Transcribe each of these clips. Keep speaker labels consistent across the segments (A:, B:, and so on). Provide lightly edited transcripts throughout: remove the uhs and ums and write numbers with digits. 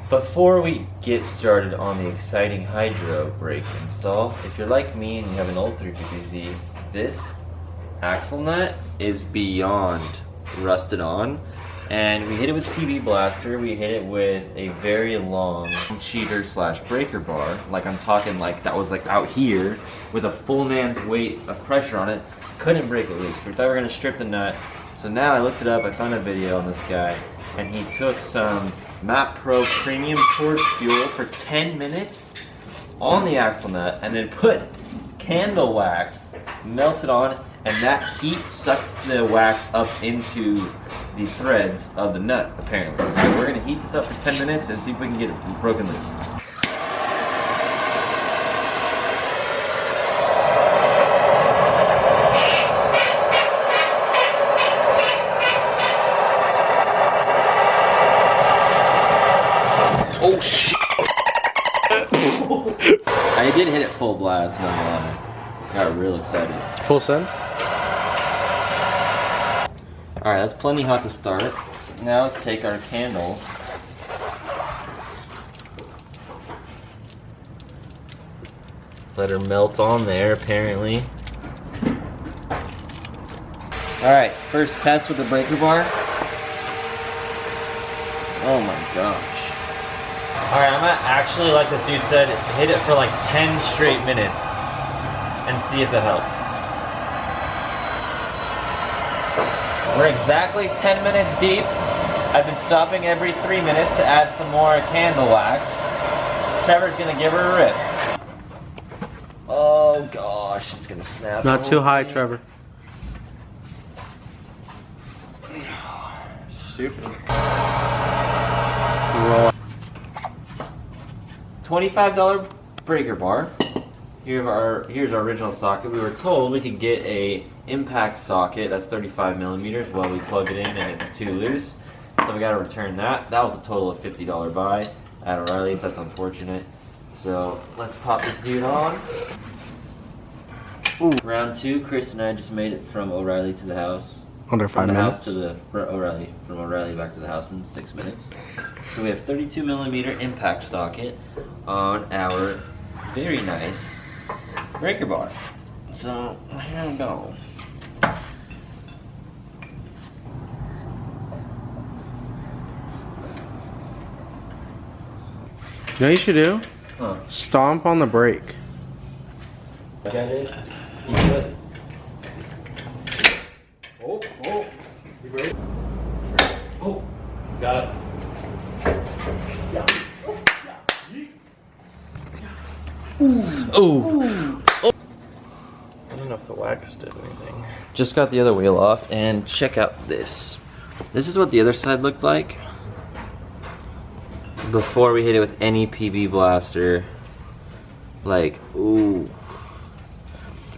A: Before we get started on the exciting Hydro brake install, if you're like me and you have an old 350Z, this axle nut is beyond rusted on. And we hit it with PB Blaster, we hit it with a very long cheater slash breaker bar. Like I'm talking like that was like out here with a full man's weight of pressure on it. Couldn't break it loose. We thought we were gonna strip the nut. So now I looked it up, I found a video on this guy, and he took some MAP Pro Premium Torch fuel for 10 minutes on the axle nut and then put candle wax melted on, and that heat sucks the wax up into the threads of the nut apparently. So we're gonna heat this up for 10 minutes and see if we can get it broken loose. Oh shit! I did hit it full blast, not gonna lie. Got real excited.
B: Full send?
A: Alright, that's plenty hot to start. Now let's take our candle. Let her melt on there, apparently. Alright, first test with the breaker bar. Oh my gosh. Alright, I'm gonna actually, like this dude said, hit it for like 10 straight minutes and see if it helps. We're exactly 10 minutes deep. I've been stopping every 3 minutes to add some more candle wax. Trevor's gonna give her a rip. Oh gosh, it's gonna snap.
B: Not too high, Trevor.
A: Stupid. $25 breaker bar. Here's our original socket. We were told we could get a impact socket that's 35 millimeters. Well, we plug it in and it's too loose, so we got to return that. That was a total of $50 buy at O'Reilly's. That's unfortunate. So let's pop this dude on. Ooh. Round 2. Chris and I just made it from O'Reilly to the house.
B: Under 5 minutes.
A: From the house to the O'Reilly. From O'Reilly back to the house in 6 minutes. So we have 32 millimeter impact socket on our very nice breaker bar. So here we go.
B: You know what you should do?
A: Huh.
B: Stomp on the brake.
A: Got it? You good? Oh, oh. You ready? Oh, got it. Ooh. Ooh. Oh.
B: I don't know if the wax did anything.
A: Just got the other wheel off, and check out this. This is what the other side looked like before we hit it with any PB Blaster. Like, ooh.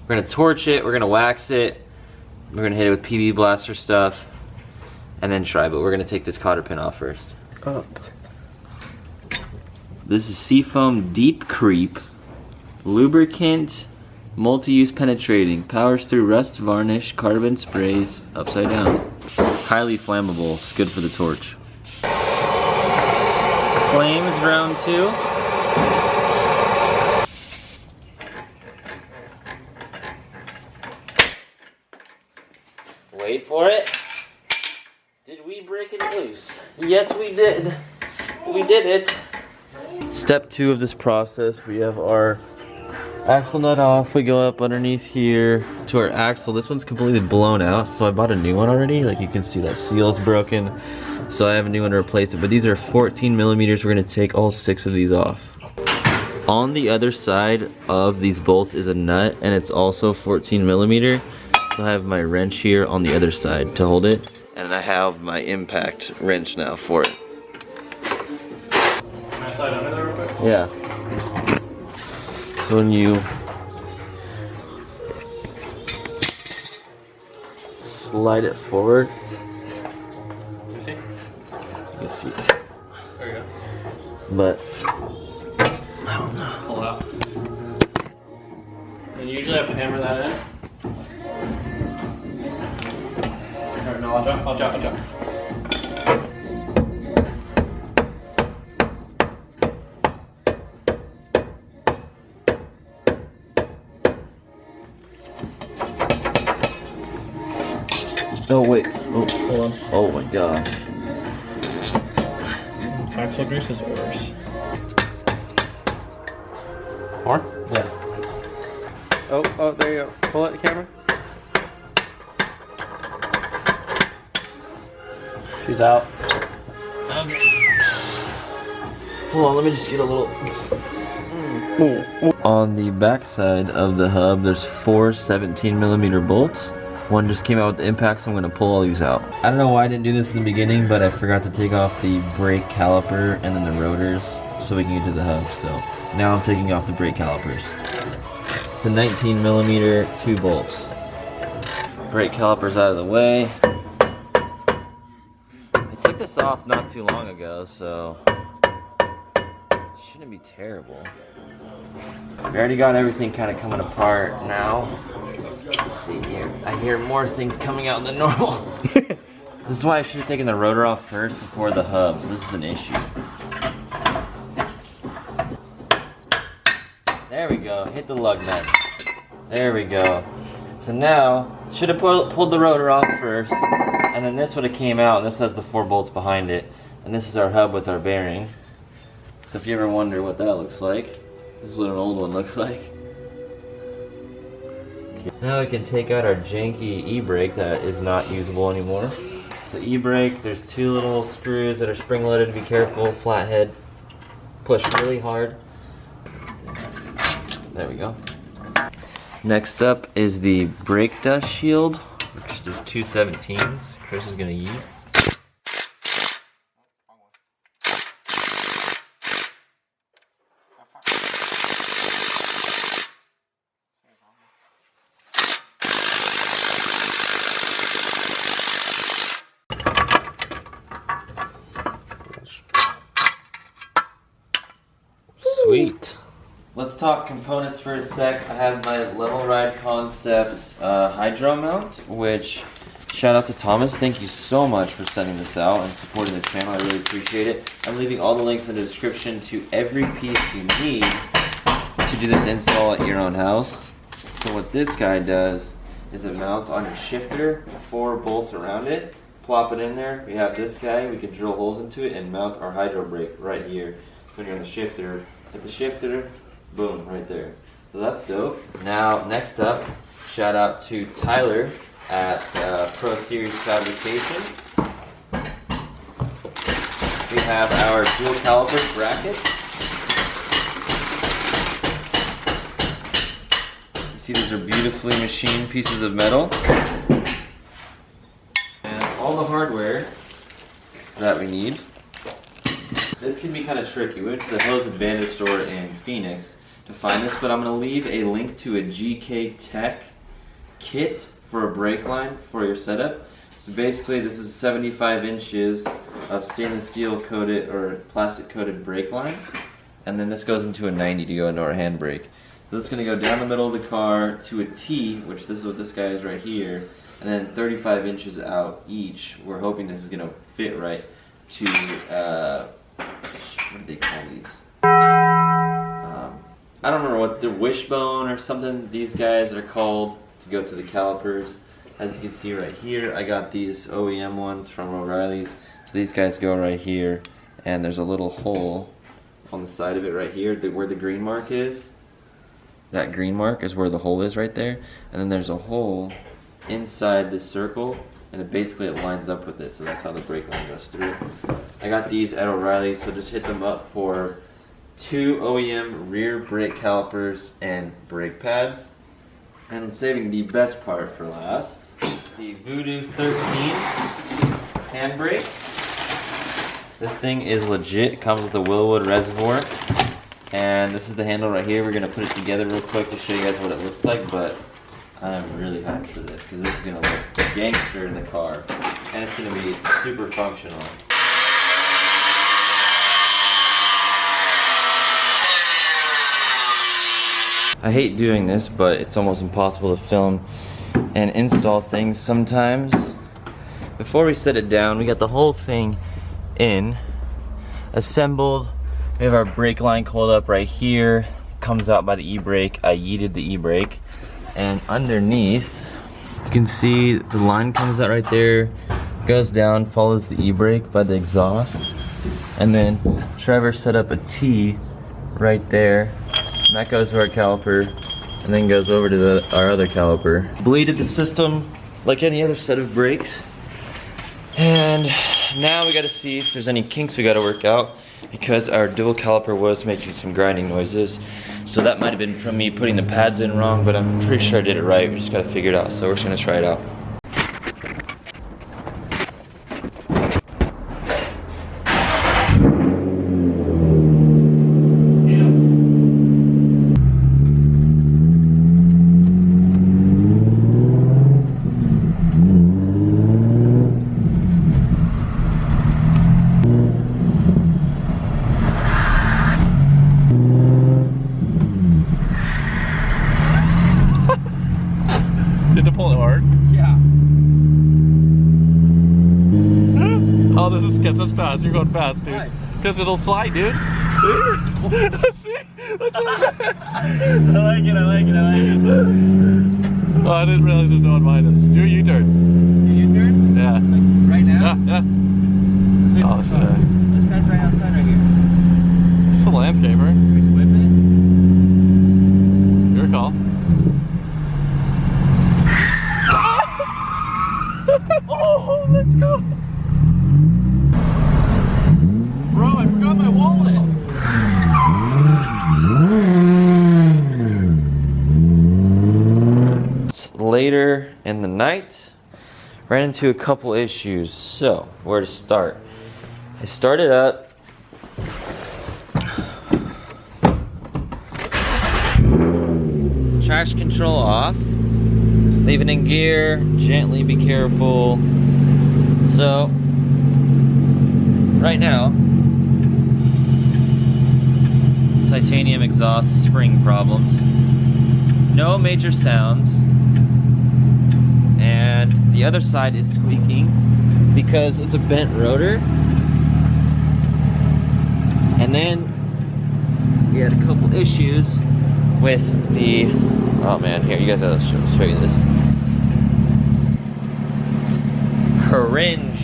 A: We're gonna torch it, we're gonna wax it, we're gonna hit it with PB Blaster stuff, and then try, but we're gonna take this cotter pin off first.
B: Up.
A: This is Seafoam Deep Creep. Lubricant, multi-use penetrating, powers through rust, varnish, carbon sprays, upside down. Highly flammable, it's good for the torch. Flames round 2. Wait for it. Did we break it loose? Yes, we did. We did it. Step 2 of this process, we have our axle nut off. We go up underneath here to our axle. This one's completely blown out, so I bought a new one already. Like you can see, that seal's broken, so I have a new one to replace it. But these are 14 millimeters. We're gonna take all 6 of these off. On the other side of these bolts is a nut, and it's also 14 millimeter. So I have my wrench here on the other side to hold it, and I have my impact wrench now for it.
C: Can I slide under there real quick?
A: Yeah. So when you slide it forward,
C: Let me see.
A: you can see.
C: There you go.
A: But I don't know.
C: Pull out. And you usually have to hammer that in. No, watch out, watch out, watch out.
A: Oh wait. Oh, hold on. Oh my god.
C: Axle grease is worse. More?
A: Yeah.
B: Oh, there you go. Pull out the camera.
C: She's out.
A: Hold on, let me just get a little. On the back side of the hub, there's 4 17mm bolts. One just came out with the impact, so I'm gonna pull all these out. I don't know why I didn't do this in the beginning, but I forgot to take off the brake caliper and then the rotors so we can get to the hub. So now I'm taking off the brake calipers. The 19mm 2 bolts. Brake calipers out of the way. I took this off not too long ago, so it shouldn't be terrible. We already got everything kind of coming apart now. Let's see here. I hear more things coming out than normal. This is why I should have taken the rotor off first before the hub, so this is an issue. There we go. Hit the lug nuts. There we go. So now, should have pulled the rotor off first, and then this would have came out, and this has the 4 bolts behind it, and this is our hub with our bearing. So if you ever wonder what that looks like, this is what an old one looks like. Okay. Now we can take out our janky e-brake that is not usable anymore. So e-brake, there's 2 little screws that are spring-loaded. Be careful, flathead. Push really hard. There we go. Next up is the brake dust shield, which there's 2 17s. Chris is gonna use. Sweet. Let's talk components for a sec. I have my Level Ride Concepts Hydro mount, which, shout out to Thomas. Thank you so much for sending this out and supporting the channel. I really appreciate it. I'm leaving all the links in the description to every piece you need to do this install at your own house. So what this guy does is it mounts on your shifter, 4 bolts around it, plop it in there. We have this guy, we can drill holes into it and mount our hydro brake right here. So when you're on the shifter, hit the shifter, boom, right there. So that's dope. Now, next up, shout out to Tyler at Pro Series Fabrication. We have our dual caliper brackets. You see these are beautifully machined pieces of metal. And all the hardware that we need. This can be kind of tricky. We went to the Hose Advantage store in Phoenix to find this, but I'm going to leave a link to a GK Tech kit for a brake line for your setup. So basically this is 75 inches of stainless steel coated or plastic coated brake line, and then this goes into a 90 to go into our handbrake. So this is going to go down the middle of the car to a T, which this is what this guy is right here, and then 35 inches out each. We're hoping this is going to fit right to what do they call these? I don't remember what the wishbone or something these guys are called to go to the calipers. As you can see right here, I got these OEM ones from O'Reilly's. So these guys go right here, and there's a little hole on the side of it right here where the green mark is. That green mark is where the hole is right there. And then there's a hole inside this circle, and it basically lines up with it, so that's how the brake line goes through. I got these at O'Reilly's, so just hit them up for 2 OEM rear brake calipers and brake pads. And saving the best part for last, the Voodoo13 handbrake. This thing is legit. It comes with a Willowwood reservoir, and this is the handle right here. We're gonna put it together real quick to show you guys what it looks like, but I'm really hyped for this because this is gonna look gangster in the car, and it's gonna be super functional. I hate doing this, but it's almost impossible to film and install things sometimes. Before we set it down, we got the whole thing in, assembled. We have our brake line coiled up right here. Comes out by the e-brake. I yeeted the e-brake. And underneath, You can see the line comes out right there, goes down, follows the e-brake by the exhaust, and then Trevor set up a T right there, and that goes to our caliper, and then goes over to our other caliper. Bleeded the system like any other set of brakes, and now we gotta see if there's any kinks we gotta work out, because our dual caliper was making some grinding noises. So that might have been from me putting the pads in wrong, but I'm pretty sure I did it right. We just gotta figure it out. So we're just gonna try it out.
C: Did it pull it hard?
B: Yeah.
C: Oh, this is gets us fast. You're going fast, dude.
B: Why?
C: Because it'll slide, dude. See? See? That's what
A: I like it, I like it, I like it.
C: Oh, I didn't realize there's no one behind us. Do a U-turn.
B: U-turn?
C: Yeah.
B: Like right now?
C: Yeah. Oh, shit.
B: This guy's right outside right here.
C: Just a landscaper.
B: He's whipping
C: Your call. Oh, let's go. Bro, I forgot my wallet.
A: It's later in the night. Ran into a couple issues. So, where to start? I started up. Traction control off. Leave it in gear. Gently be careful. So, right now, titanium exhaust spring problems. No major sounds. And the other side is squeaking because it's a bent rotor. And then we had a couple issues with the, oh man, here, you guys gotta show you this. Cringe.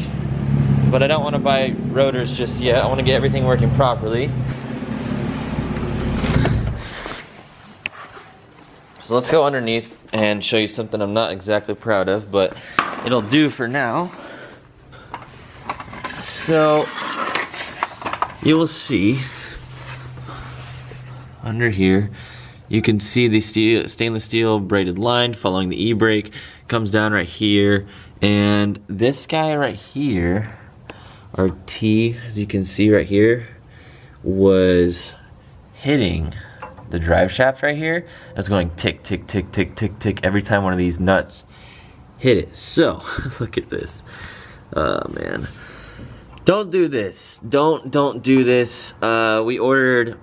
A: But I don't want to buy rotors just yet. I want to get everything working properly. So let's go underneath and show you something I'm not exactly proud of, but it'll do for now. So you will see under here, you can see the stainless steel braided line following the e-brake. Comes down right here, and this guy right here, our T, as you can see right here, was hitting the drive shaft right here. It's going tick, tick, tick, tick, tick, tick every time one of these nuts hit it. So, look at this. Oh man. Don't do this. Don't do this. We ordered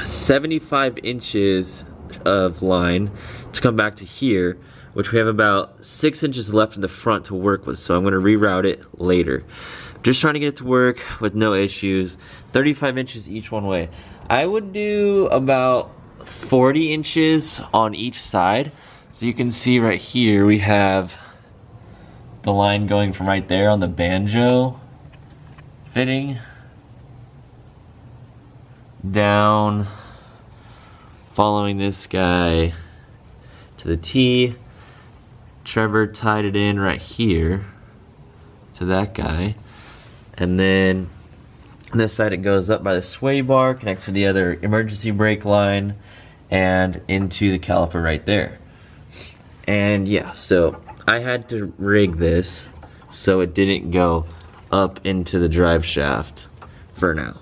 A: 75 inches of line to come back to here, which we have about 6 inches left in the front to work with, so I'm going to reroute it later. Just trying to get it to work with no issues. 35 inches each one way. I would do about 40 inches on each side. So you can see right here we have the line going from right there on the banjo fitting down, following this guy to the T. Trevor tied it in right here to that guy, and then on this side it goes up by the sway bar, connects to the other emergency brake line, and into the caliper right there. And yeah, so I had to rig this so it didn't go up into the drive shaft for now.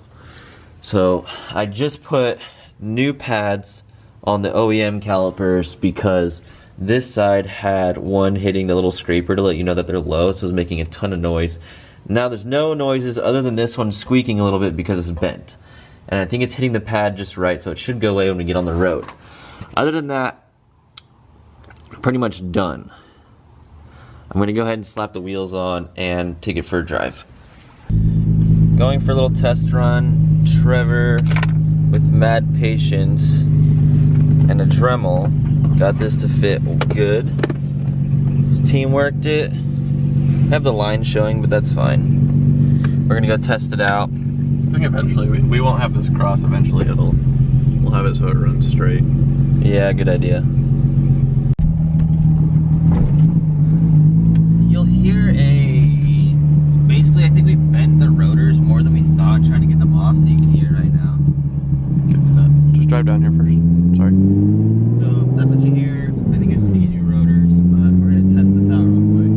A: So I just put new pads on the OEM calipers because this side had one hitting the little scraper to let you know that they're low, so it was making a ton of noise. Now there's no noises other than this one squeaking a little bit because it's bent. And I think it's hitting the pad just right, so it should go away when we get on the road. Other than that, pretty much done. I'm gonna go ahead and slap the wheels on and take it for a drive. Going for a little test run. Trevor, with mad patience and a Dremel, got this to fit good. team worked it. I have the line showing, but that's fine. We're gonna go test it out.
C: I think eventually we won't have this cross. Eventually we'll have it so it runs straight.
A: Yeah, good idea. You'll hear basically I think we bent the rotors more than we thought trying to get them off, so you can hear it right now.
C: Just drive down here first. Sorry.
A: So that's what you hear. I think it's the new rotors, but we're gonna test this out real quick.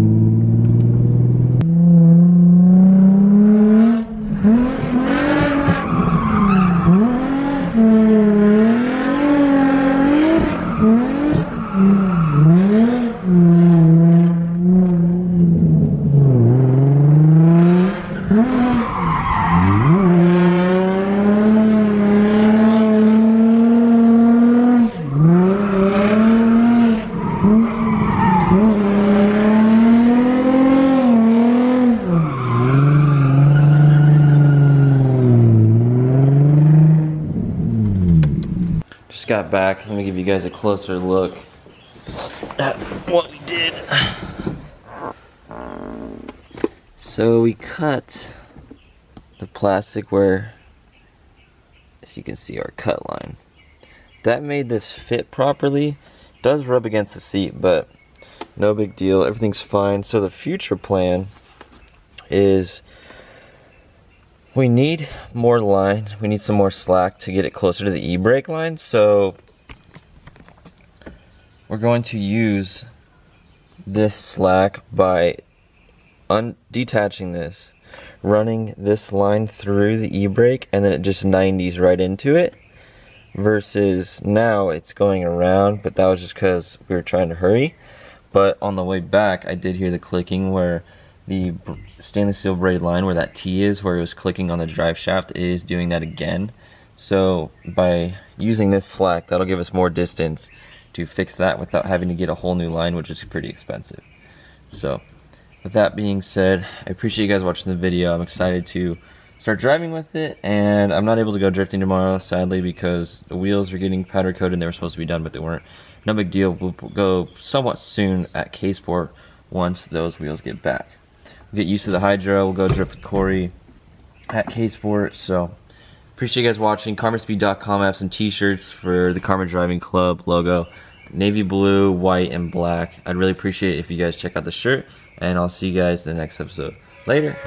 A: Just got back. Let me give you guys a closer look at what we did. So we cut the plastic where, as you can see, our cut line. That made this fit properly. It does rub against the seat, but no big deal. Everything's fine. So the future plan is we need more line. We need some more slack to get it closer to the e-brake line. So we're going to use this slack by detaching this, running this line through the e-brake, and then it just 90s right into it, versus now it's going around, but that was just because we were trying to hurry. But on the way back I did hear the clicking where the stainless steel braid line where that T is, where it was clicking on the drive shaft, is doing that again. So by using this slack, that'll give us more distance to fix that without having to get a whole new line, which is pretty expensive. So with that being said, I appreciate you guys watching the video. I'm excited to start driving with it, and I'm not able to go drifting tomorrow, sadly, because the wheels are getting powder coated and they were supposed to be done, but they weren't. No big deal. We'll go somewhat soon at K-Sport once those wheels get back. We'll get used to the Hydro. We'll go drift with Corey at K-Sport. So appreciate you guys watching. KarmaSpeed.com. I have some t-shirts for the Karma Driving Club logo. Navy blue, white, and black. I'd really appreciate it if you guys check out the shirt, and I'll see you guys in the next episode. Later.